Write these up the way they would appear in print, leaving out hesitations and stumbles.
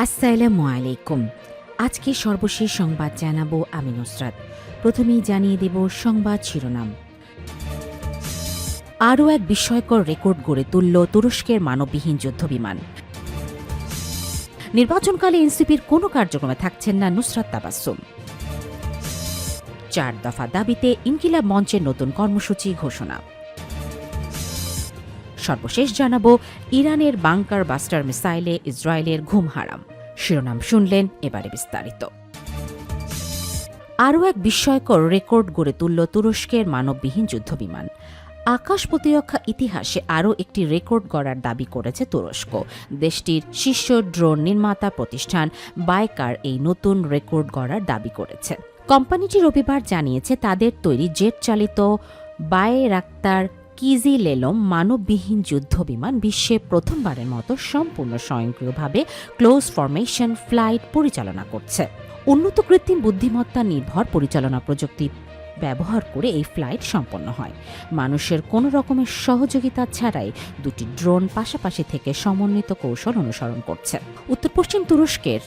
আসসালামু আলাইকুম। আজকে সর্বশেষ সংবাদ জানাবো আমি নুসরাত। প্রথমেই জানিয়ে দেব সংবাদ শিরোনাম। আরও এক বিস্ময়কর রেকর্ড গড়ে তুলল তুরস্কের মানববিহীন যুদ্ধবিমান। নির্বাচনকালে এনসিপির কোনো কার্যক্রমে থাকছেন না নুসরাত তাবাসসুম। 4 দফা দাবিতে ইনকিলাব মঞ্চের নতুন কর্মসূচি ঘোষণা। সর্বশেষ জানাবো ইরানের বাংকার বাস্টার মিসাইলে ইসরায়েলের ঘুম হারাম। শিরোনাম শুনলেন, এবারে বিস্তারিত। আরও এক বিস্ময়কর রেকর্ড গড়ে তুলল তুরস্কের মানববিহীন যুদ্ধবিমান। আকাশ প্রতিরক্ষা ইতিহাসে আরও একটি রেকর্ড গড়ার দাবি করেছে তুরস্ক। দেশটির শীর্ষ ড্রোন নির্মাতা প্রতিষ্ঠান বাইকার এই নতুন রেকর্ড গড়ার দাবি করেছে। কোম্পানিটি রবিবার জানিয়েছে তাদের তৈরি জেট চালিত বায়রাক্তার কিজিলেলম মানববিহীন যুদ্ধবিমান বিশ্বে প্রথমবারের মতো সম্পূর্ণ স্বয়ংক্রিয়ভাবে ক্লোজ ফরমেশন ফ্লাইট পরিচালনা করছে। উন্নত কৃত্রিম বুদ্ধিমত্তা নির্ভর পরিচালনা প্রযুক্তি ব্যবহার করে এই ফ্লাইট সম্পন্ন হয়। মানুষের কোনো রকমের সহযোগিতা ছাড়াই দুটি ড্রোন পাশাপাশি থেকে সমন্বিত কৌশল অনুসরণ করছে। উত্তর পশ্চিম তুরস্কের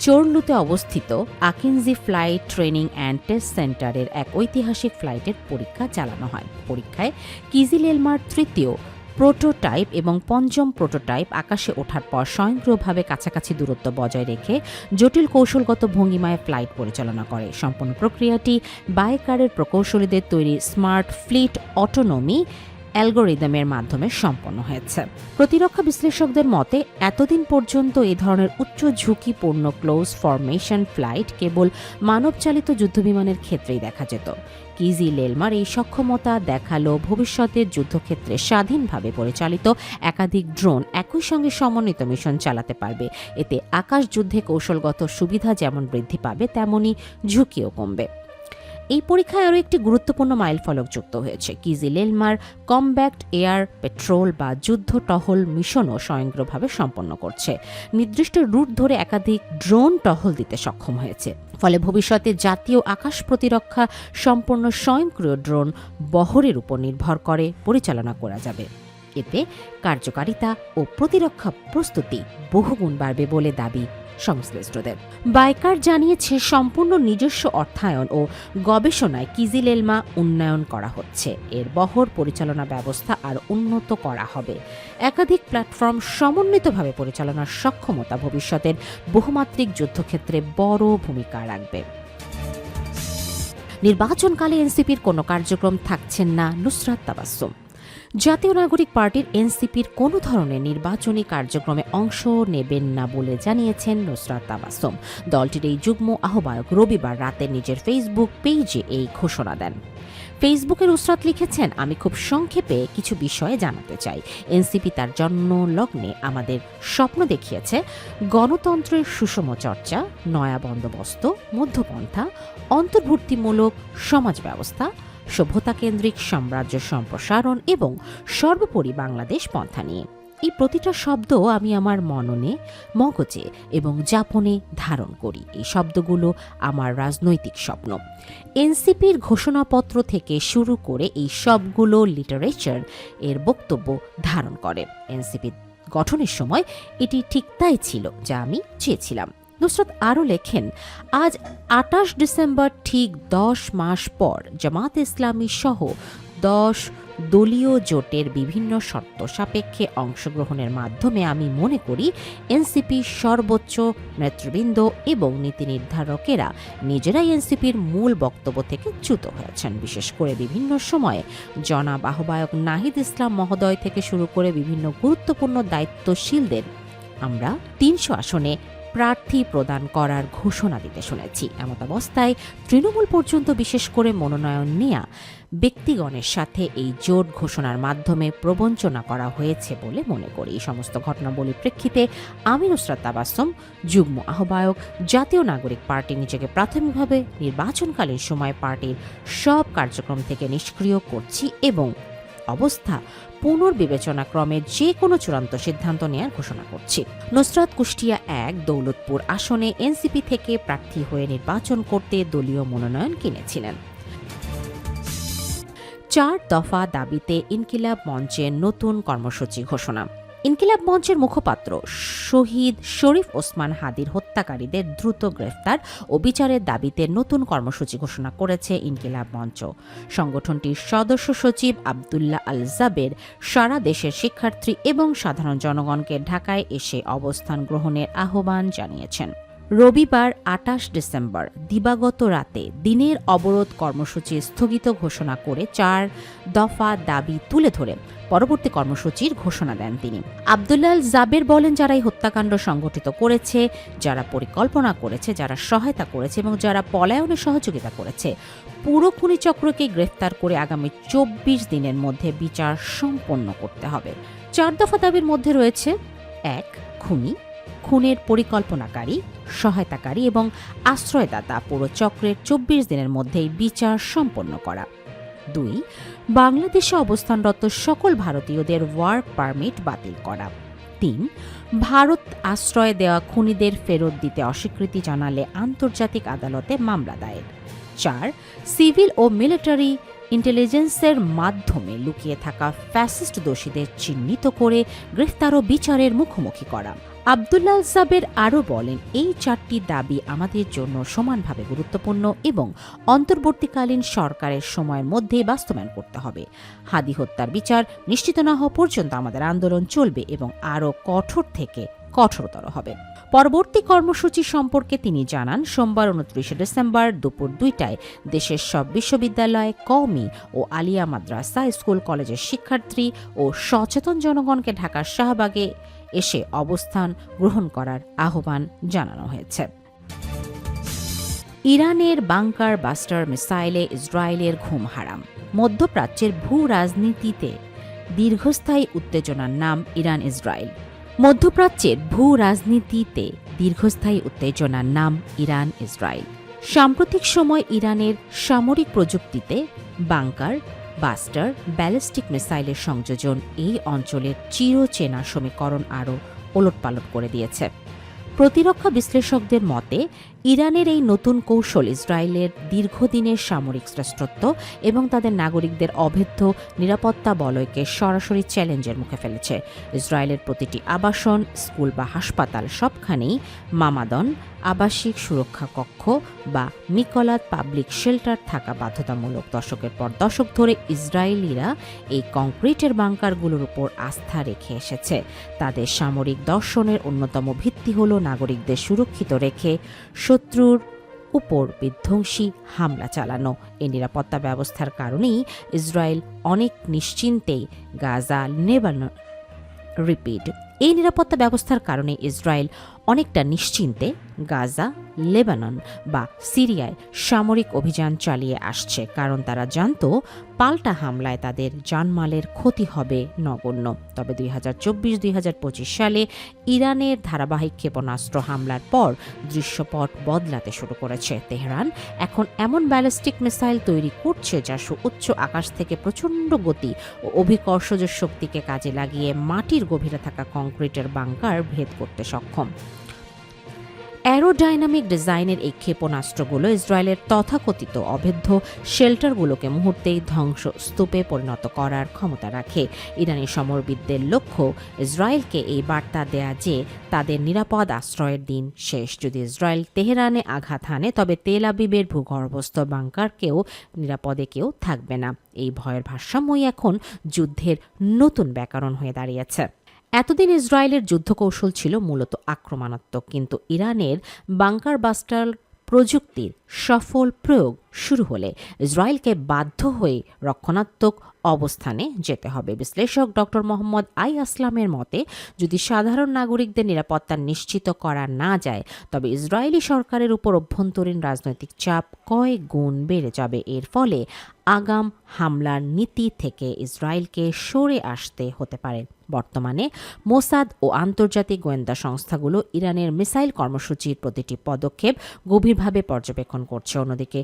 চোরলুতে অবস্থিত Akinci flight training and test সেন্টারের এক ঐতিহাসিক ফ্লাইটের পরীক্ষা চালানো হয়। পরীক্ষায় কিজিলেলমার তৃতীয় প্রোটোটাইপ এবং পঞ্চম প্রোটোটাইপ আকাশে ওঠার পর স্বয়ংক্রিয়ভাবে কাছাকাছি দূরত্ব বজায় রেখে জটিল কৌশলগত ভঙ্গিমায় ফ্লাইট পরিচালনা করে। সম্পূর্ণ প্রক্রিয়াটি বাইকারের প্রকৌশলীদের তৈরি স্মার্ট ফ্লিট অটোনমি অ্যালগোরিদমের মাধ্যমে সম্পন্ন হয়েছে। প্রতিরক্ষা বিশ্লেষকদের মতে এতদিন পর্যন্ত এ ধরনের উচ্চ ঝুঁকিপূর্ণ ক্লোজ ফরমেশন ফ্লাইট কেবল মানবচালিত যুদ্ধবিমানের ক্ষেত্রেই দেখা যেত। কিজিলেলমার এই সক্ষমতা দেখালো ভবিষ্যতের যুদ্ধক্ষেত্রে স্বাধীনভাবে পরিচালিত একাধিক ড্রোন একই সঙ্গে সমন্বিত মিশন চালাতে পারবে। এতে আকাশ যুদ্ধে কৌশলগত সুবিধা যেমন বৃদ্ধি পাবে, তেমনি ঝুঁকিও কমবে। এই পরীক্ষায় আরও একটি গুরুত্বপূর্ণ মাইলফলক যুক্ত হয়েছে। কিজিলেলমার কমব্যাক্ট এয়ার পেট্রোল বা যুদ্ধ টহল মিশনও স্বয়ংক্রিয়ভাবে সম্পন্ন করছে। নির্দিষ্ট রুট ধরে একাধিক ড্রোন টহল দিতে সক্ষম হয়েছে। ফলে ভবিষ্যতে জাতীয় আকাশ প্রতিরক্ষা সম্পূর্ণ স্বয়ংক্রিয় ড্রোন বহরের উপর নির্ভর করে পরিচালনা করা যাবে। এতে কার্যকারিতা ও প্রতিরক্ষা প্রস্তুতি বহুগুণ বাড়বে বলে দাবি সংশ্লিষ্টদের। বাইকার জানিয়েছে সম্পূর্ণ নিজস্ব অর্থায়ন ও গবেষণায় কিজিলেলমা উন্নয়ন করা হচ্ছে। এর বহর পরিচালনা ব্যবস্থা আর উন্নত করা হবে। একাধিক প্ল্যাটফর্ম সমন্বিতভাবে পরিচালনার সক্ষমতা ভবিষ্যতের বহুমাত্রিক যুদ্ধক্ষেত্রে বড় ভূমিকা রাখবে। নির্বাচনকালে এনসিপির কোনো কার্যক্রম থাকছেন না নুসরাত তাবাসসুম। জাতীয় নাগরিক পার্টির এনসিপির কোনো ধরনের নির্বাচনী কার্যক্রমে অংশ নেবেন না বলে জানিয়েছেন নুসরাত তাবাসসুম। দলটির এই যুগ্ম আহ্বায়ক রবিবার রাতে নিজের ফেসবুক পেজে এই ঘোষণা দেন। ফেসবুকে নুসরাত লিখেছেন, আমি খুব সংক্ষেপে কিছু বিষয়ে জানাতে চাই। এনসিপি তার জন্মলগ্নে আমাদের স্বপ্ন দেখিয়েছে গণতন্ত্রের সুষম চর্চা, নয়া বন্দোবস্ত, মধ্যপন্থা, অন্তর্ভুক্তিমূলক সমাজ ব্যবস্থা, সভ্যতাকেন্দ্রিক সাম্রাজ্য সম্প্রসারণ এবং সর্বোপরি বাংলাদেশ পন্থা নিয়ে। এই প্রতিটা শব্দ আমি আমার মননে, মগজে এবং যাপনে ধারণ করি। এই শব্দগুলো আমার রাজনৈতিক স্বপ্ন। এনসিপির ঘোষণাপত্র থেকে শুরু করে এই সবগুলো লিটারেচার এর বক্তব্য ধারণ করে। এনসিপি গঠনের সময় এটি ঠিক তাই ছিল যা আমি চেয়েছিলাম। নুসরাত আরও লেখেন, আজ 28 ডিসেম্বর ঠিক 10 মাস পর জামাত ইসলামী সহ 10 দলীয় জোটের বিভিন্ন শর্ত সাপেক্ষে অংশগ্রহণের মাধ্যমে আমি মনে করি এনসিপি সর্বোচ্চ নেতৃবৃন্দ এবং নীতি নির্ধারকেরা নিজেরাই এনসিপির মূল বক্তব্য থেকে চ্যুত হয়েছেন। বিশেষ করে বিভিন্ন সময়ে জনাব আহ্বায়ক নাহিদ ইসলাম মহোদয় থেকে শুরু করে বিভিন্ন গুরুত্বপূর্ণ দায়িত্বশীলদের আমরা 300 আসনে প্রার্থী প্রদান করার ঘোষণা দিতে শুনেছি। এমতাবস্থায় তৃণমূল পর্যন্ত বিশেষ করে মনোনয়ন নেয়া ব্যক্তিগণের সাথে এই জোট ঘোষণার মাধ্যমে প্রবঞ্চনা করা হয়েছে বলে মনে করি। এই সমস্ত ঘটনাবলীর প্রেক্ষিতে আমি নুসরাত তাবাসসুম, যুগ্ম আহ্বায়ক, জাতীয় নাগরিক পার্টি, নিজেকে প্রাথমিকভাবে নির্বাচনকালীন সময় পার্টির সব কার্যক্রম থেকে নিষ্ক্রিয় করছি এবং অবস্থা পুনর্বিবেচনাক্রমে যে কোনো চূড়ান্ত সিদ্ধান্ত নেওয়ার ঘোষণা করছি। নুসরাত কুষ্টিয়া 1 দৌলতপুর আসনে এনসিপি থেকে প্রার্থী হয়ে নির্বাচন করতে দলীয় মনোনয়ন কিনেছিলেন। 4 দফা দাবিতে ইনকিলাব মঞ্চের নতুন কর্মসূচি ঘোষণা। ইনকিলাব মঞ্চের মুখপাত্র শহীদ শরীফ ওসমান হাদির হত্যাকারীদের দ্রুত গ্রেফতার ও বিচারের দাবিতে নতুন কর্মসূচি ঘোষণা করেছে ইনকিলাব মঞ্চ। সংগঠনটির সদস্য সচিব আব্দুল্লাহ আল জাবের সারা দেশের শিক্ষার্থী এবং সাধারণ জনগণকে ঢাকায় এসে অবস্থান গ্রহণের আহ্বান জানিয়েছেন। রবিবার ২৮ ডিসেম্বর দিবাগত রাতে দিনের অবরোধ কর্মসূচি স্থগিত ঘোষণা করে ৪ দফা দাবি তুলে ধরে পরবর্তী কর্মসূচির ঘোষণা দেন তিনি। আব্দুল্লাহ আল জাবের বলেন, যারা এই হত্যাকাণ্ড সংগঠিত করেছে, যারা পরিকল্পনা করেছে, যারা সহায়তা করেছে এবং যারা পলায়নে সহযোগিতা করেছে, পুরো খুনি চক্রকে গ্রেফতার করে আগামী ২৪ দিনের মধ্যে বিচার সম্পন্ন করতে হবে। ৪ দফা দাবির মধ্যে রয়েছে: ১. খুনের পরিকল্পনাকারী, সহায়তাকারী এবং আশ্রয়দাতা পুরো চক্রের ২৪ দিনের মধ্যেই বিচার সম্পন্ন করা। ২. বাংলাদেশে অবস্থানরত সকল ভারতীয়দের ওয়ার্ক পারমিট বাতিল করা। ৩. ভারত আশ্রয় দেওয়া খুনিদের ফেরত দিতে অস্বীকৃতি জানালে আন্তর্জাতিক আদালতে মামলা দায়ের। ৪. সিভিল ও মিলিটারি ইন্টেলিজেন্সের মাধ্যমে লুকিয়ে থাকা ফ্যাসিস্ট দোষীদের চিহ্নিত করে গ্রেফতার ও বিচারের মুখোমুখি করা। আব্দুল্লাহ আল জাবের আরও বলেন, এই ৪টি দাবি আমাদের জন্য সমানভাবে গুরুত্বপূর্ণ এবং অন্তর্বর্তীকালীন সরকারের সময়ের মধ্যেই বাস্তবায়ন করতে হবে। হাদি হত্যার বিচার নিশ্চিত না হওয়া পর্যন্ত আমাদের আন্দোলন চলবে এবং আরও কঠোর থেকে কঠোরতর হবে। পরবর্তী কর্মসূচি সম্পর্কে তিনি জানান, সোমবার ২৯ ডিসেম্বর দুপুর ২টায় দেশের সব বিশ্ববিদ্যালয়, কওমি ও আলিয়া মাদ্রাসা, স্কুল কলেজের শিক্ষার্থী ও সচেতন জনগণকে ঢাকার শাহবাগে এসে অবস্থান গ্রহণ করার আহ্বান জানানো হয়েছে। ইরানের বাংকার বাস্টার মিসাইলে ইসরায়েলের ঘুম হারাম। মধ্যপ্রাচ্যের ভূ রাজনীতিতে দীর্ঘস্থায়ী উত্তেজনার নাম ইরান ইসরায়েল। মধ্যপ্রাচ্যের ভূ রাজনীতিতে দীর্ঘস্থায়ী উত্তেজনার নাম ইরান ইসরায়েল। সাম্প্রতিক সময় ইরানের সামরিক প্রযুক্তিতে বাংকার বাস্টার ব্যালিস্টিক মিসাইলের সংযোজন এই অঞ্চলের চিরচেনা সমীকরণ আরও ওলটপালট করে দিয়েছে। প্রতিরক্ষা বিশ্লেষকদের মতে, ইরানের এই নতুন কৌশল ইসরায়েলের দীর্ঘদিনের সামরিক শ্রেষ্ঠত্ব এবং তাদের নাগরিকদের অভেদ্য নিরাপত্তা বলয়কে সরাসরি চ্যালেঞ্জের মুখে ফেলেছে। ইসরায়েলের প্রতিটি আবাসন, স্কুল বা হাসপাতাল সবখানেই মামাদন, আবাসিক সুরক্ষা কক্ষ বা মিকলাত পাবলিক শেল্টার থাকা বাধ্যতামূলক। দশকের পর দশক ধরে ইসরায়েলিরা এই কংক্রিটের বাংকারগুলোর উপর আস্থা রেখে এসেছে। তাদের সামরিক দর্শনের অন্যতম ভিত্তি হল নাগরিকদের সুরক্ষিত রেখে শত্রুর উপর বিধ্বংসী হামলা চালানো। এই নিরাপত্তা ব্যবস্থার কারণেই ইসরায়েল অনেক নিশ্চিন্তেই গাজা, লেবানন এই নিরাপত্তা ব্যবস্থার কারণে ইসরায়েল অনেকটা নিশ্চিন্তে গাজা, লেবানন বা সিরিয়ায় সামরিক অভিযান চালিয়ে আসছে, কারণ তারা জানত পাল্টা হামলায় তাদের জানমালের ক্ষতি হবে নগণ্য। তবে ২০২৪-২০২৫ সালে ইরানের ধারাবাহিক ক্ষেপণাস্ত্র হামলার পর দৃশ্যপট বদলাতে শুরু করেছে। তেহরান এখন এমন ব্যালিস্টিক মিসাইল তৈরি করছে যা উচ্চ আকাশ থেকে প্রচণ্ড গতি ও অভিকর্ষজ শক্তিকে কাজে লাগিয়ে মাটির গভীরে থাকা কংক্রিটের বাংকার ভেদ করতে সক্ষম। অ্যারোডাইনামিক ডিজাইনের এই ক্ষেপণাস্ত্রগুলো ইসরায়েলের তথাকথিত অভেদ্য শেল্টারগুলোকে মুহূর্তেই ধ্বংসস্তূপে পরিণত করার ক্ষমতা রাখে। ইরানি সমরবিদদের লক্ষ্য ইসরায়েলকে এই বার্তা দেয়া যে তাদের নিরাপদ আশ্রয়ের দিন শেষ। যদি ইসরায়েল তেহরানে আঘাত হানে, তবে তেল আবিবের ভূগর্ভস্থ বাংকারকেও নিরাপদে কেউ থাকবে না। এই ভয়ের ভারসাম্যই এখন যুদ্ধের নতুন ব্যাকরণ হয়ে দাঁড়িয়েছে। এতদিন ইসরায়েলের যুদ্ধকৌশল ছিল মূলত আক্রমণাত্মক, কিন্তু ইরানের বাংকার বাস্টার প্রযুক্তির সফল প্রয়োগ শুরু হলে ইসরায়েলকে বাধ্য হয়ে রক্ষণাত্মক অবস্থানে যেতে হবে। বিশ্লেষক ডক্টর মোহাম্মদ আই আসলামের মতে, যদি সাধারণ নাগরিকদের নিরাপত্তা নিশ্চিত করা না যায়, তবে ইসরায়েলি সরকারের উপর অভ্যন্তরীণ রাজনৈতিক চাপ কয়েক গুণ বেড়ে যাবে। এর ফলে আগাম হামলার নীতি থেকে ইসরায়েলকে সরে আসতে হতে পারে। বর্তমানে মোসাদ ও আন্তর্জাতিক গোয়েন্দা সংস্থাগুলো ইরানের মিসাইল কর্মসূচির প্রতিটি পদক্ষেপ গভীরভাবে পর্যবেক্ষণ করছে। অন্যদিকে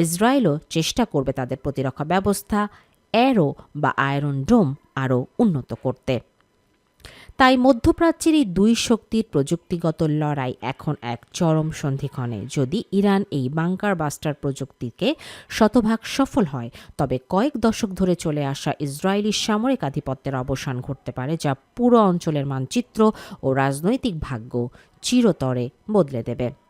ইসরায়েলও চেষ্টা করবে তাদের প্রতিরক্ষা ব্যবস্থা অ্যারো বা আয়রন ডোম আরও উন্নত করতে। তাই মধ্যপ্রাচ্যের এই দুই শক্তির প্রযুক্তিগত লড়াই এখন এক চরম সন্ধিক্ষণে। যদি ইরান এই বাংকার বাস্টার প্রযুক্তিকে শতভাগ সফল হয়, তবে কয়েক দশক ধরে চলে আসা ইসরায়েলি সামরিক আধিপত্যের অবসান ঘটতে পারে, যা পুরো অঞ্চলের মানচিত্র ও রাজনৈতিক ভাগ্য চিরতরে বদলে দেবে।